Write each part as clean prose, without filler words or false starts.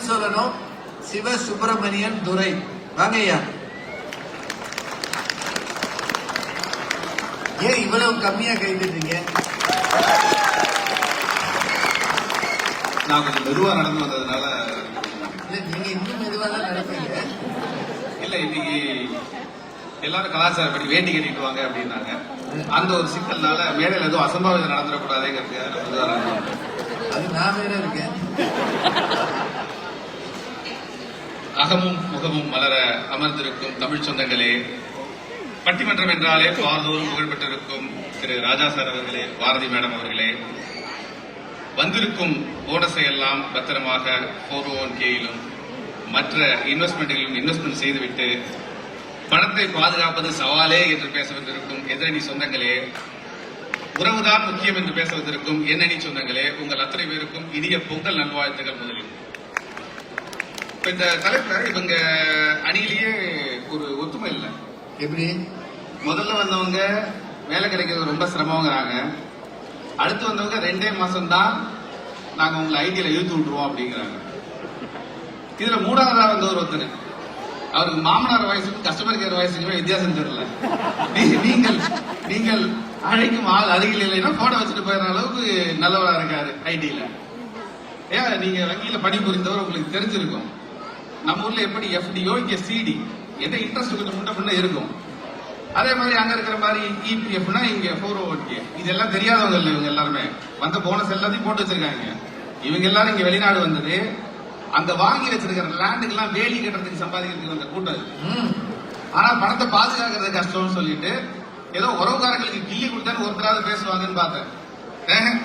சொல்லணும். சிவசுப்பிரமணியன் துரை, வாங்க ஐயா. ஏன் இவ்வளவு கம்மியா கைதுட்டீங்க? நான் கொஞ்சம் மெதுவா நடந்து வந்ததுனால. நீங்க இன்னும் மெதுவா தான் நடப்பீங்க. இல்ல, இன்னைக்கு எல்லாரும் கலாச்சாரப்படி வேட்டி கட்டிட்டு வாங்க அப்படின்னாங்க. அந்த ஒரு சிக்கல்னால மேடையில் எதுவும் அசம்பாவிதம் நடந்துடக்கூடாதுங்கிறது. அது நான் வேற இருக்கேன். அகமும் முகமும் மலர அமர்ந்திருக்கும் தமிழ் சொந்தங்களே, பட்டிமன்றம் என்றாலே பாரதோறும் புகழ்பெற்றிருக்கும் திரு ராஜா சார் அவர்களே, பாரதி மேடம் அவர்களே, வந்திருக்கும் போனஸை எல்லாம் பத்திரமாக 401(k)யிலும் மற்ற இன்வெஸ்ட்மெண்ட்களிலும் இன்வெஸ்ட்மெண்ட் செய்துவிட்டு பணத்தை பாதுகாப்பது சவாலே என்று பேச வந்திருக்கும் எதிரணி சொந்தங்களே, உறவுதான் முக்கியம் என்று பேச வந்திருக்கும் எண்ணணி சொந்தங்களே, உங்கள் அத்தனை பேருக்கும் இனிய பொங்கல் நல்வாழ்த்துகள். முதலில் இந்த தலைப்புல இவங்க அணியிலேயே ஒரு ஒத்துமை இல்லை. எப்படி? முதல்ல வந்தவங்க வேலை கிடைக்கிறது ரொம்ப சிரமங்கிறாங்க. அடுத்து வந்தவங்க 2 மாசம் தான் நாங்க உங்களை ஐடியில இழுத்து விட்டுருவோம் அப்படிங்கிறாங்க. இதுல 3ஆவதா வந்தவர் ஒருத்தர், அவருக்கு மாமனார் வயசுக்கும் கஸ்டமர் கேர் வயசுக்குமே வித்தியாசம் தெரியல. நீங்கள் அழைக்கும் ஆள் அருகில் இல்லைன்னா போட வச்சுட்டு போயிடுற அளவுக்கு நல்லவரா இருக்காரு ஐடியில. ஏன் நீங்க வங்கியில பணிபுரிந்தவர் உங்களுக்கு தெரிஞ்சிருக்கும். நம்ம ஊர்ல எப்படி எஃப்டிஓ, இங்க சிடி, எந்த இன்ட்ரெஸ்ட் கொஞ்சம் முன்ன பின்ன இருக்கும். அதே மாதிரி அங்க இருக்கிற மாதிரி இபிஎஃப்னா இங்க 401(k). இதெல்லாம் தெரியாதவங்க இல்லை இவங்க எல்லாருமே. வந்த போனஸ் எல்லாத்தையும் போட்டு வச்சிருக்காங்க. இவங்க எல்லாரும் இங்க வெளிநாடு வந்தது அங்க வாங்கி வச்சிருக்கிற லேண்டுக்கு எல்லாம் வேலி கட்டுறதுக்கு சம்பாதிக்கிறதுக்கு வந்த கூட்டம். ஆனா பணத்தை பாதுகாக்கிறது கஷ்டம்னு சொல்லிட்டு ஏதோ உறவுக்காரங்களுக்கு கிள்ளி கொடுத்தான்னு ஒருத்தராவது பேசுவாங்கன்னு பார்த்தேன்.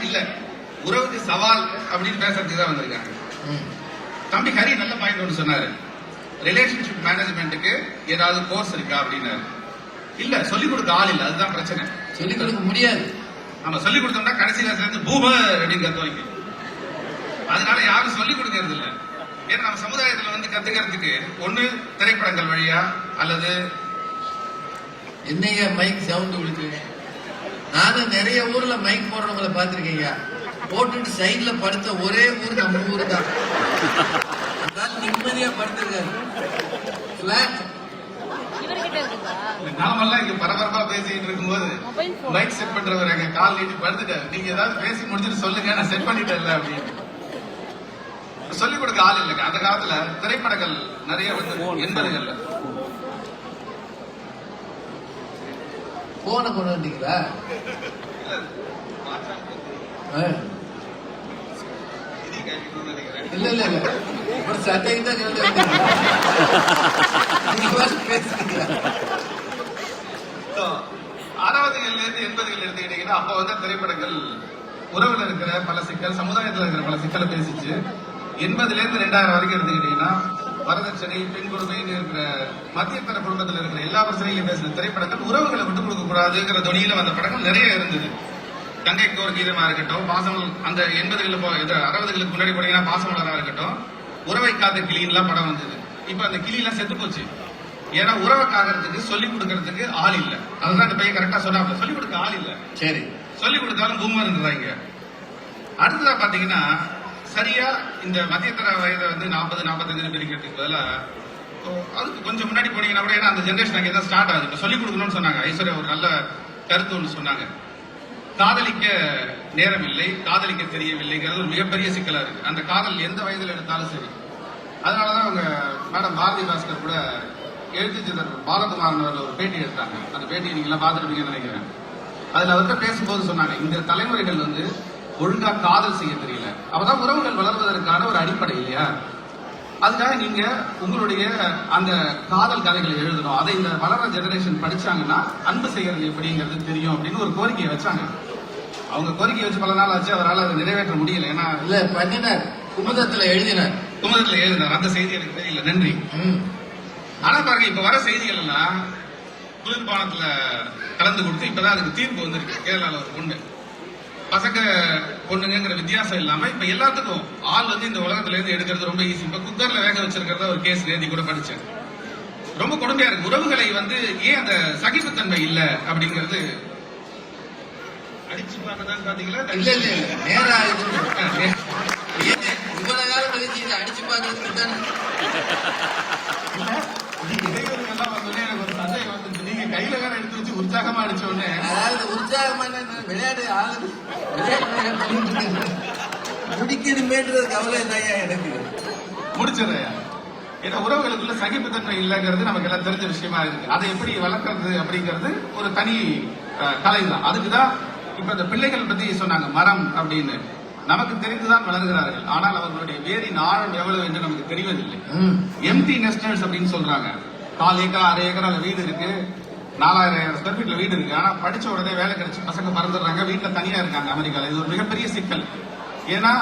இல்ல, உறவுக்கு சவால் அப்படின்னு பேசுறதுக்கு தான் வந்திருக்காங்க. தம்பி ஹரி நல்ல பாயிண்ட் ஒன்று சொன்னாரு. ரிலேஷன்ஷிப் மேனேஜ்மெண்ட்டுக்கு ஏதாவது கோர்ஸ் இருக்கா அப்படின்னாரு. இல்ல, சொல்லிக் கொடுக்க ஆள் இல்ல, அதுதான் பிரச்சனை. சொல்லிக் கொடுக்க முடியாது. நம்ம சொல்லிக் கொடுத்தோம்னா கடைசியில சேர்ந்து பூமர் அப்படின்னு கத்துவாங்க. அதனால யாரும் சொல்லிக் கொடுக்கறது இல்ல. ஏன்னா நம்ம சமுதாயத்துல வந்து கத்துக்கிறதுக்கு ஒண்ணு திரைப்படங்கள் வழியா அல்லது என்னைய மைக் சவுண்ட் விழுக்கு. நானும் நிறைய ஊர்ல மைக் போடுறவங்களை பார்த்திருக்கீங்க. போட்டுட்டு சைட்ல படுத்த ஒரே ஊர் நம்ம ஊரு தான். நிம்மதியா படுத்திருக்காரு. நாமெல்லாம் இங்க பரபரப்பா பேசிட்டு இருக்கும்போது மைக் செட் பண்றவர் எங்க கால் நீட்டி படுத்துட்டாரு. நீங்க ஏதாவது பேசி முடிச்சுட்டு சொல்லுங்க, நான் செட் பண்ணிட்டேன்ல அப்படின்னு. சொல்லிக் கொடுக்க ஆள் இல்லைங்க. அந்த காலத்துல திரைப்படங்கள் நிறைய வந்து 80கள்ல போன கொண்டு வந்தீங்களா? இல்ல இல்ல இல்ல, ஒரு சட்டை தான் பேசுறீங்க. 60கள்ல இருந்து 80கள் எடுத்துக்கிட்டீங்கன்னா அப்ப வந்து திரைப்படங்கள் உறவுல இருக்கிற பல சிக்கல், சமுதாயத்தில் இருக்கிற பல சிக்கலை பேசிச்சு. 80ல இருந்து 2000 வரைக்கும் எடுத்துக்கிட்டீங்கன்னா வரதட்சணை, பெண் கொடுமைன்னு இருக்கிற மத்தியத்தர குடும்பத்தில் இருக்கிற எல்லா பிரச்சனைகளையும் பேசுற திரைப்படங்கள் உறவுகளை விட்டுக் கொடுக்க கூடாதுங்கிற தொனியில வந்த படங்கள் நிறைய இருந்தது. கங்கைக்கு ஒரு கீதமா இருக்கட்டும், பாசமல் அந்த 80களில் 60களுக்கு முன்னாடி போனீங்கன்னா பாசமலரா இருக்கட்டும், உறவை காத்த கிளின்லாம் படம் வந்தது. இப்ப அந்த கிளி எல்லாம் செத்து போச்சு. ஏன்னா உறவை காக்கிறதுக்கு சொல்லிக் கொடுக்கறதுக்கு ஆள் இல்ல. அதுதான் அந்த பையன் கரெக்டா சொன்னாப்ல, சொல்லிக் கொடுக்க ஆள் இல்ல. சரி, சொல்லிக் கொடுத்தாலும் பூமர்ன்றாங்க. அடுத்ததா பாத்தீங்கன்னா சரியா இந்த மத்தியத்தர வயதை வந்து 40-45 பிரிக்கிறதுக்கு பதிலா அதுக்கு கொஞ்சம் முன்னாடி போனீங்கன்னா கூட, ஏன்னா அந்த ஜெனரேஷன் அங்கே தான் ஸ்டார்ட் ஆகுது. இப்ப சொல்லிக் கொடுக்கணும்னு சொன்னாங்க. ஐஸ்வர்யா ஒரு நல்ல கருத்து ஒன்று சொன்னாங்க. காதலிக்க நேரம் இல்லை, காதலிக்க தெரியவில்லைங்கிறது ஒரு மிகப்பெரிய சிக்கலா இருக்கு. அந்த காதல் எந்த வயதில் எடுத்தாலும் சரி. அதனாலதான் அவங்க மேடம் பாரதி பாஸ்கர் கூட எழுத்துச்சிதர் பாலகுமாரன் அவர்கள் ஒரு பேட்டி எடுத்தாங்க. அந்த பேட்டியை நீங்க எல்லாம் பார்த்துருப்பீங்கன்னு நினைக்கிறேன். அதுல அவர்கிட்ட பேசும்போது சொன்னாங்க, இந்த தலைமுறைகள் வந்து ஒழுங்கா காதல் செய்ய தெரியல. அப்பதான் உறவுகள் வளர்வதற்கான ஒரு அடிப்படை இல்லையா? அதுக்காக நீங்க உங்களுடைய அந்த காதல் கதைகளை எழுதணும். அதை இந்த வளர்ற ஜெனரேஷன் படிச்சாங்கன்னா அன்பு செய்யறது எப்படிங்கிறது தெரியும் அப்படின்னு ஒரு கோரிக்கையை வச்சாங்க. அவங்க கோரிக்கை வச்சு பல நாள் ஆச்சு, அவரால் அதை நிறைவேற்ற முடியல. ஏன்னா இல்ல பண்ணினார், குமுதத்துல எழுதினார். அந்த செய்தி எனக்கு தெரியல, நன்றி. ஆனா பாருங்க, இப்ப வர செய்திகள் எல்லாம் குளிர்பானத்துல கலந்து கொடுத்து இப்பதான் அதுக்கு தீர்ப்பு வந்திருக்கு. கேரளால ஒரு பொண்ணு, பசங்க பொண்ணுங்கிற வித்தியாசம் இல்லாம இப்ப எல்லாத்துக்கும் ஆள் வந்து இந்த உலகத்துல இருந்து எடுக்கிறது ரொம்ப ஈஸி. இப்ப குக்கர்ல வேக வச்சிருக்கிறத ஒரு கேஸ் எழுதி கூட படிச்சேன். ரொம்ப கொடுமையா இருக்கு. உறவுகளை வந்து ஏன் அந்த சகிப்புத்தன்மை இல்ல அப்படிங்கிறது அடிச்சு பார்த்ததான் பாத்தீங்களா? இல்ல இல்ல நேரம் இவ்வளவு காலம் கழிச்சு அடிச்சு பாக்குறதுக்கு தானே. இடைவெளி எல்லாம் வந்தோடனே எனக்கு ஒரு சந்தேகம் வந்துச்சு. நீங்க கையில வேற எடுத்து வச்சு உற்சாகமா அடிச்ச உடனே அதாவது உற்சாகமான விளையாட்டு ஆளு முடிக்கணுமேன்றது கவலை இல்லையா எனக்கு. முடிச்சிடறையா. ஏன்னா உறவுகளுக்குள்ள சகிப்புத்தன்மை இல்லைங்கிறது நமக்கு எல்லாம் தெரிஞ்ச விஷயமா இருக்கு. அதை எப்படி வளர்க்கறது அப்படிங்கிறது ஒரு தனி கலை தான். அதுக்குதான் இப்ப இந்த பிள்ளைகள் பத்தி சொன்னாங்க, மரம் அப்படின்னு. நமக்கு தெரிந்துதான் வளர்கிறார்கள், ஆனால் அவர்களுடைய வேரின் ஆழம் எவ்வளவு என்று நமக்கு தெரிவதில்லை. எம்டி நெஸ்டர்ஸ் அப்படின்னு சொல்றாங்க. 4 ஏக்கர் 6 ஏக்கர் அந்த வீடு இருக்கு, 4000 ஸ்கொயர் ஃபீட்ல வீடு இருக்கு. ஆனா படிச்ச உடனே வேலை கிடைச்சு பசங்க மறந்துடுறாங்க, வீட்டுல தனியா இருக்காங்க அமெரிக்கால. இது ஒரு மிகப்பெரிய சிக்கல். ஏன்னா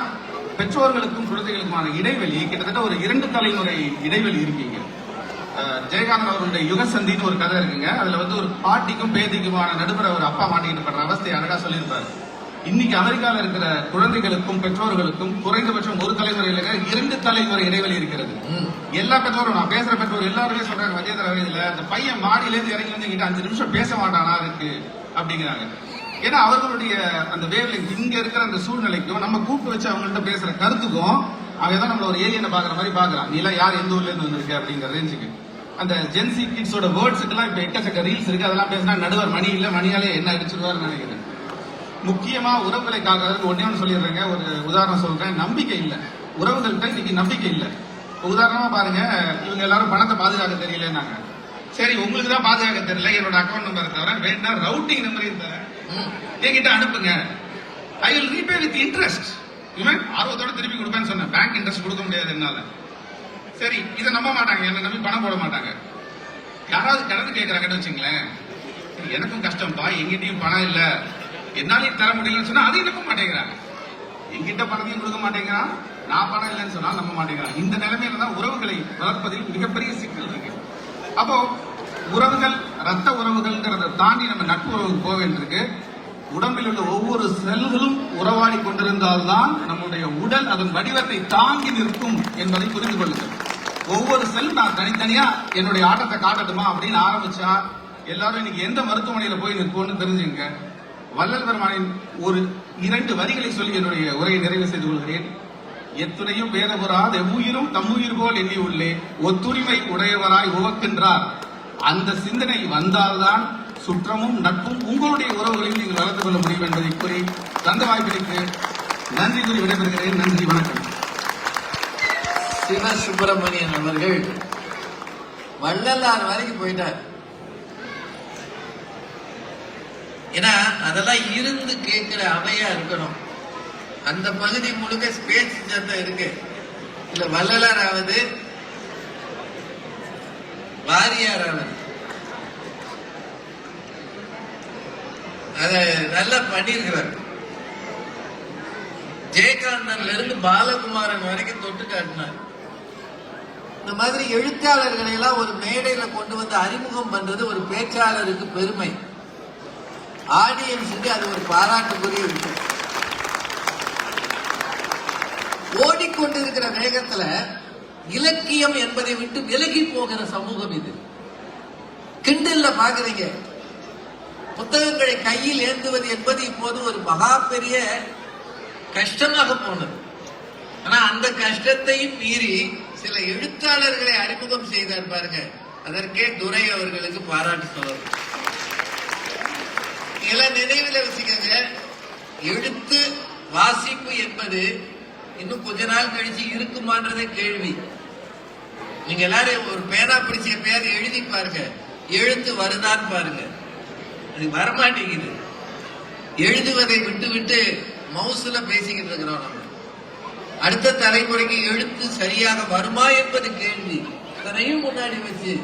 பெற்றோர்களுக்கும் குழந்தைகளுக்குமான இடைவெளி கிட்டத்தட்ட ஒரு 2 தலைமுறை இடைவெளி இருக்கீங்க. ஜெயகாந்தன் அவருடைய யுகசந்தின்னு ஒரு கதை இருக்குங்க. அதுல வந்து ஒரு பாட்டிக்கும் பேத்திக்குமான நடுப்புற ஒரு அப்பா மாட்டிக்கிட்டு படுற அவஸ்தையை அழகா சொல்லியிருப்பாரு. இன்னைக்கு அமெரிக்கால இருக்கிற குழந்தைகளுக்கும் பெற்றோர்களுக்கும் குறைந்தபட்சம் ஒரு தலைமுறையில 2 தலைமுறை இடைவெளி இருக்கிறது. எல்லா பெற்றோரும், நான் பேசுற பெற்றோர் எல்லாருமே சொல்றாங்க, மத்தியதர வயதுல அந்த பையன் மாடியில இருந்து இறங்கி வந்து கிட்ட 5 நிமிஷம் பேச மாட்டானா இருக்கு அப்படிங்கிறாங்க. ஏன்னா அவர்களுடைய அந்த வேவ்லெங்த், இங்க இருக்கிற அந்த சூழ்நிலைக்கும் நம்ம கூப்பிட்டு வச்சு அவங்கள்ட்ட பேசுற கருத்துக்கும் அவன் தான் நம்மள ஒரு ஏலியனை பாக்குற மாதிரி பாக்குறான். நீ எல்லாம் யார் எந்த ஊர்ல இருந்து வந்திருக்க அப்படிங்கிற ரேஞ்சுக்கு. அந்த ஜென்சி கிட்ஸோட வேர்ட்ஸுக்கு எல்லாம் இப்ப எக்கச்சக்க ரீல்ஸ் இருக்கு. அதெல்லாம் பேசினா நடுவர் மணி இல்ல, மணியாலே என்ன அடிச்சிருவாருன்னு நினைக்கிறேன். முக்கியமா உறவுகளை காக்கிறதுக்கு ஒன்னே ஒன்று சொல்லிடுறேங்க. ஒரு உதாரணம் சொல்றேன். நம்பிக்கை இல்ல, உறவுகள்கிட்ட இன்னைக்கு நம்பிக்கை இல்ல. உதாரணமா பாருங்க, இவங்க எல்லாரும் பணத்தை பாதுகாக்க தெரியலன்னாங்க. சரி, உங்களுக்கு தான் பாதுகாக்க தெரியல, என்னோட அக்கௌண்ட் நம்பர் தவிர வேணா ரவுட்டிங் நம்பரையும் தர என்கிட்ட அனுப்புங்க, I will repay with interest. இவன் ஆர்வத்தோட திருப்பி கொடுப்பேன்னு சொன்னேன். பேங்க் இன்ட்ரெஸ்ட் கொடுக்க முடியாது என்னால. சரி, இதை நம்ப மாட்டாங்க, என்ன நம்பி பணம் போட மாட்டாங்க. யாராவது கடன் கேட்கறாங்கன்னு வச்சுங்களேன், எனக்கும் கஷ்டம்ப்பா, எங்கிட்டயும் பணம் இல்ல, என்னாலையும் தர முடியலன்னு சொன்னா அதையும் நம்ப மாட்டேங்கிறாங்க. எங்கிட்ட பணத்தையும் கொடுக்க மாட்டேங்கிறான், நான் பணம் இல்லைன்னு சொன்னா நம்ப மாட்டேங்கிறான். இந்த நிலைமையில தான் உறவுகளை வளர்ப்பதில் மிகப்பெரிய சிக்கல் இருக்கு. அப்போ உறவுகள், ரத்த உறவுகள்ங்கிறத தாண்டி நம்ம நட்பு உறவுக்கு போக வேண்டியிருக்கு. உடம்பில் உள்ள ஒவ்வொரு செல்களும் உறவாடி கொண்டிருந்தால்தான் நம்முடைய உடல் அதன் வடிவத்தை தாங்கி நிற்கும் என்பதை புரிந்து கொள்ளுங்கள். ஒவ்வொரு செல் நான் தனித்தனியா என்னுடைய ஆட்டத்தை காட்டட்டுமா அப்படின்னு ஆரம்பிச்சா எல்லாரும் இன்னைக்கு எந்த மருத்துவமனையில போய் நிற்போம்னு தெரிஞ்சுங்க. வள்ளல் பெருமானின் ஒரு 2 வரிகளை சொல்லி என்னுடைய உரையை நிறைவு செய்து கொள்கிறேன். எத்துணையும் வேதபுராது எவ்வுயிரும் தம்முயிர் போல் எண்ணி உள்ளே ஒத்துரிமை உடையவராய் உவக்கின்றார். அந்த சிந்தனை வந்தால்தான் சுற்றமும் நட்பும் உங்களுடைய உறவுகளையும் நீங்கள் வளர்த்துக் கொள்ள முடியும் என்பதை கூறி தந்த வாய்ப்பிற்கு நன்றி கூறி விடைபெறுகிறேன். நன்றி, வணக்கம். சிவ சுப்பிரமணியன் அவர்கள் வள்ளலார் வரைக்கும் போயிட்டார். ஏன்னா அதெல்லாம் இருந்து கேட்கிற அவையா இருக்கணும். அந்த பகுதி முழுக்க ஸ்பேஸ் சத்தம் இருக்கு. இல்ல வள்ளலாராவது வாரியாராவது அத நல்லா பண்ணிருக்கிறார். ஜெயகாந்தன்ல இருந்து பாலகுமாரன் வரைக்கும் தொட்டு காட்டினார். இந்த மாதிரி எழுத்தாளர்களை எல்லாம் ஒரு மேடையில கொண்டு வந்து அறிமுகம் பண்றது ஒரு பேச்சாளருக்கு பெருமை, ஆடியன்ஸுக்கு அது ஒரு பாராட்டுக்குரிய விஷயம். ஓடிக்கொண்டிருக்கிற வேகத்துல இலக்கியம் என்பதை விட்டு விலகி போகிற சமூகம் இது. கிண்டல்ல பாக்குறீங்க, புத்தகங்களை கையில் ஏந்துவது என்பது இப்போது ஒரு மகா பெரிய கஷ்டமாக போனது. ஆனா அந்த கஷ்டத்தையும் மீறி சில எழுத்தாளர்களை அறிமுகம் செய்தார் பாருங்க, அதற்கே துரை அவர்களுக்கு பாராட்டு சொல்லணும். இதெல்லாம் நினைவில் வச்சுக்கோங்க. எழுத்து வாசிப்பு என்பது இன்னும் கொஞ்ச நாள் கழிச்சு இருக்குமான்றதே கேள்வி. நீங்க எல்லாரும் ஒரு பேனா பிடிச்ச எப்பயாவது எழுதி பாருங்க, எழுத்து வருதான்னு பாருங்க. அது வரமாட்டேங்குது. எழுதுவதை விட்டு விட்டு மவுசுல பேசிக்கிட்டு இருக்கிறோம். நம்ம அடுத்த தலைமுறைக்கு எழுத்து சரியாக வருமா என்பது கேள்வி. அதனையும் முன்னாடி வச்சு